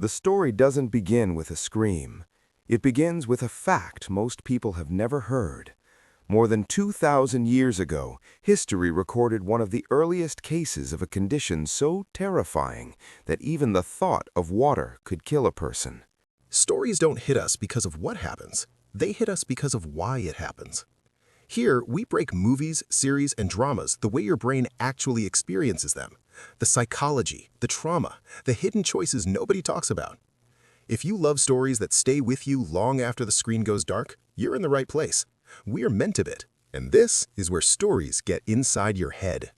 The story doesn't begin with a scream. It begins with a fact most people have never heard. More than 2,000 years ago, history recorded one of the earliest cases of a condition so terrifying that even the thought of water could kill a person. Stories don't hit us because of what happens. They hit us because of why it happens. Here, we break movies, series, and dramas the way your brain actually experiences them. The psychology, the trauma, the hidden choices nobody talks about. If you love stories that stay with you long after the screen goes dark, you're in the right place. We're Mentebit, and this is where stories get inside your head.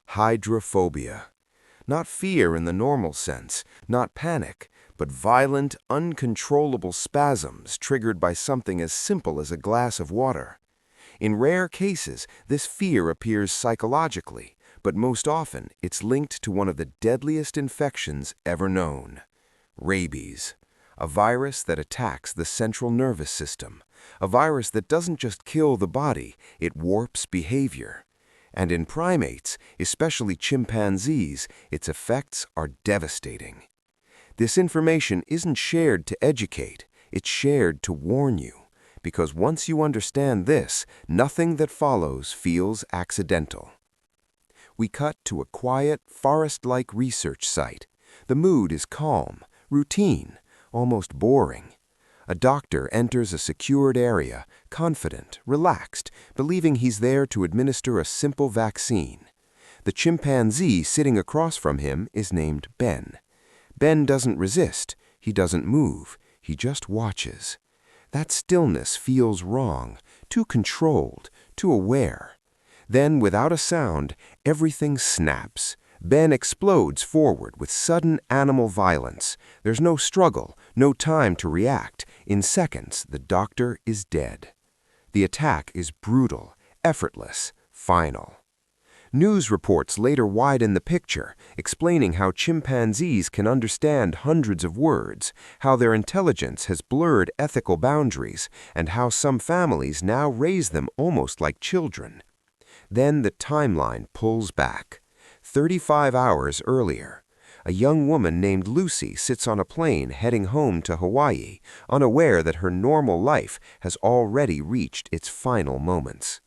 Hydrophobia. Not fear in the normal sense, not panic, but violent, uncontrollable spasms triggered by something as simple as a glass of water. In rare cases, this fear appears psychologically, but most often it's linked to one of the deadliest infections ever known. Rabies. A virus that attacks the central nervous system. A virus that doesn't just kill the body, it warps behavior. And in primates, especially chimpanzees, its effects are devastating. This information isn't shared to educate, it's shared to warn you. Because once you understand this, nothing that follows feels accidental. We cut to a quiet, forest-like research site. The mood is calm, routine, almost boring. A doctor enters a secured area, confident, relaxed, believing he's there to administer a simple vaccine. The chimpanzee sitting across from him is named Ben. Ben doesn't resist, he doesn't move, he just watches. That stillness feels wrong, too controlled, too aware. Then, without a sound, everything snaps. Ben explodes forward with sudden animal violence. There's no struggle, no time to react. In seconds, the doctor is dead. The attack is brutal, effortless, final. News reports later widen the picture, explaining how chimpanzees can understand hundreds of words, how their intelligence has blurred ethical boundaries, and how some families now raise them almost like children. Then the timeline pulls back. 35 hours earlier, a young woman named Lucy sits on a plane heading home to Hawaii, unaware that her normal life has already reached its final moments.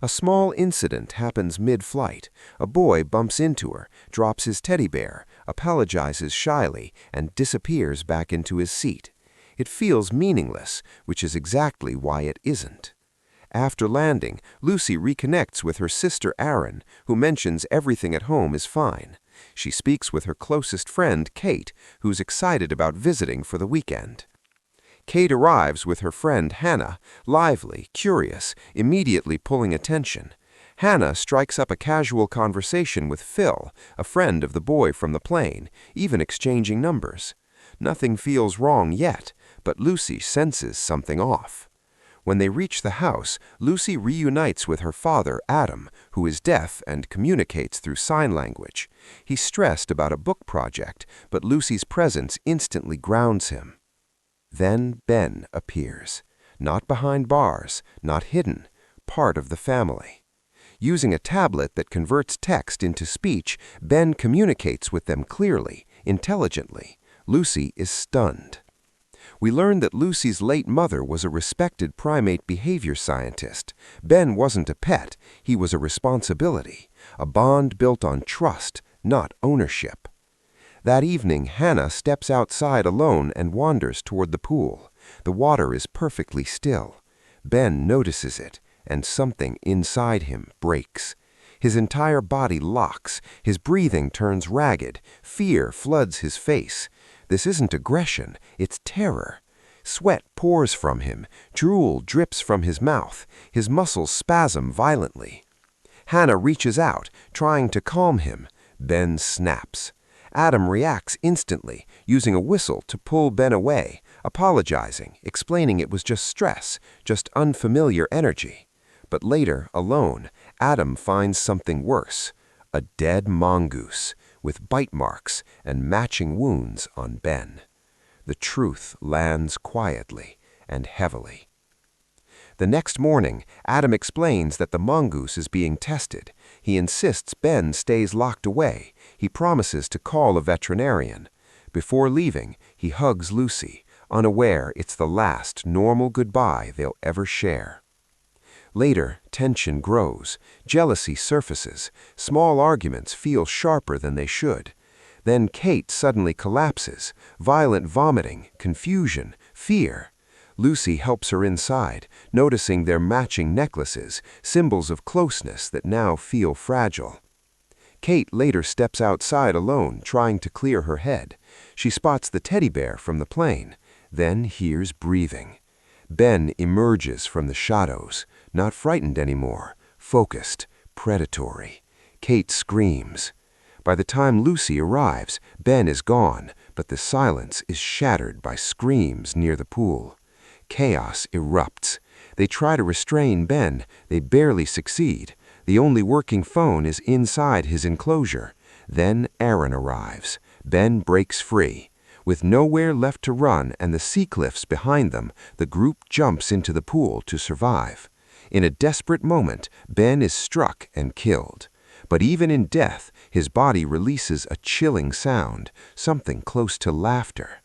A small incident happens mid-flight. A boy bumps into her, drops his teddy bear, apologizes shyly, and disappears back into his seat. It feels meaningless, which is exactly why it isn't. After landing, Lucy reconnects with her sister Erin, who mentions everything at home is fine. She speaks with her closest friend, Kate, who's excited about visiting for the weekend. Kate arrives with her friend Hannah, lively, curious, immediately pulling attention. Hannah strikes up a casual conversation with Phil, a friend of the boy from the plane, even exchanging numbers. Nothing feels wrong yet, but Lucy senses something off. When they reach the house, Lucy reunites with her father, Adam, who is deaf and communicates through sign language. He's stressed about a book project, but Lucy's presence instantly grounds him. Then Ben appears, not behind bars, not hidden, part of the family. Using a tablet that converts text into speech, Ben communicates with them clearly, intelligently. Lucy is stunned. We learn that Lucy's late mother was a respected primate behavior scientist. Ben wasn't a pet, he was a responsibility, a bond built on trust, not ownership. That evening, Hannah steps outside alone and wanders toward the pool. The water is perfectly still. Ben notices it, and something inside him breaks. His entire body locks, his breathing turns ragged, fear floods his face. This isn't aggression, it's terror. Sweat pours from him, drool drips from his mouth, his muscles spasm violently. Hannah reaches out, trying to calm him. Ben snaps. Adam reacts instantly, using a whistle to pull Ben away, apologizing, explaining it was just stress, just unfamiliar energy. But later, alone, Adam finds something worse, a dead mongoose, with bite marks and matching wounds on Ben. The truth lands quietly and heavily. The next morning, Adam explains that the mongoose is being tested. He insists Ben stays locked away. He promises to call a veterinarian. Before leaving, he hugs Lucy, unaware it's the last normal goodbye they'll ever share. Later, tension grows, jealousy surfaces, small arguments feel sharper than they should. Then Kate suddenly collapses, violent vomiting, confusion, fear. Lucy helps her inside, noticing their matching necklaces, symbols of closeness that now feel fragile. Kate later steps outside alone, trying to clear her head. She spots the teddy bear from the plane, then hears breathing. Ben emerges from the shadows, not frightened anymore, focused, predatory. Kate screams. By the time Lucy arrives, Ben is gone, but the silence is shattered by screams near the pool. Chaos erupts. They try to restrain Ben. They barely succeed. The only working phone is inside his enclosure. Then Aaron arrives. Ben breaks free. With nowhere left to run and the sea cliffs behind them, the group jumps into the pool to survive. In a desperate moment, Ben is struck and killed. But even in death, his body releases a chilling sound, something close to laughter.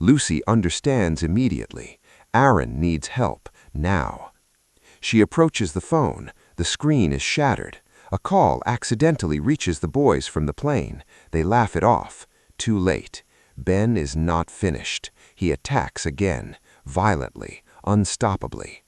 Lucy understands immediately. Aaron needs help, now. She approaches the phone. The screen is shattered. A call accidentally reaches the boys from the plane. They laugh it off. Too late. Ben is not finished. He attacks again, violently, unstoppably.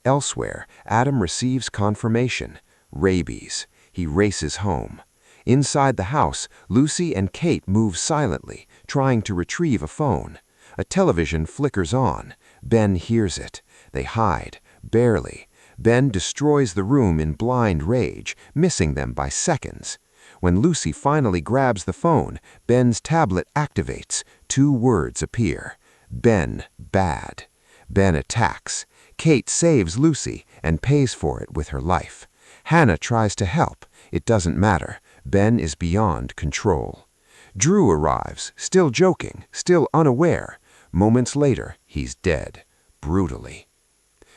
Elsewhere, Adam receives confirmation. Rabies. He races home. Inside the house, Lucy and Kate move silently, trying to retrieve a phone. A television flickers on. Ben hears it. They hide, barely. Ben destroys the room in blind rage, missing them by seconds. When Lucy finally grabs the phone, Ben's tablet activates. 2 words appear. Ben, bad. Ben attacks. Kate saves Lucy and pays for it with her life. Hannah tries to help. It doesn't matter. Ben is beyond control. Drew arrives, still joking, still unaware. Moments later, he's dead, brutally.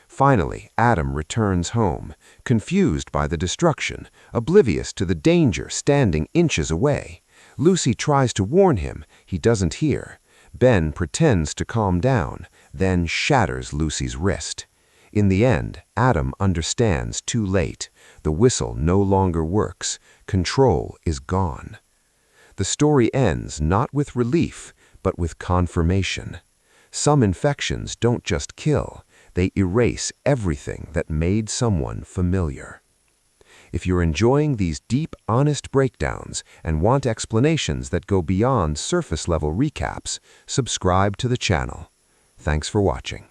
Finally, Adam returns home, confused by the destruction, oblivious to the danger standing inches away. Lucy tries to warn him. He doesn't hear. Ben pretends to calm down, then shatters Lucy's wrist. In the end, Adam understands too late. The whistle no longer works. Control is gone. The story ends not with relief, but with confirmation. Some infections don't just kill. They erase everything that made someone familiar. If you're enjoying these deep, honest breakdowns and want explanations that go beyond surface-level recaps, subscribe to the channel. Thanks for watching.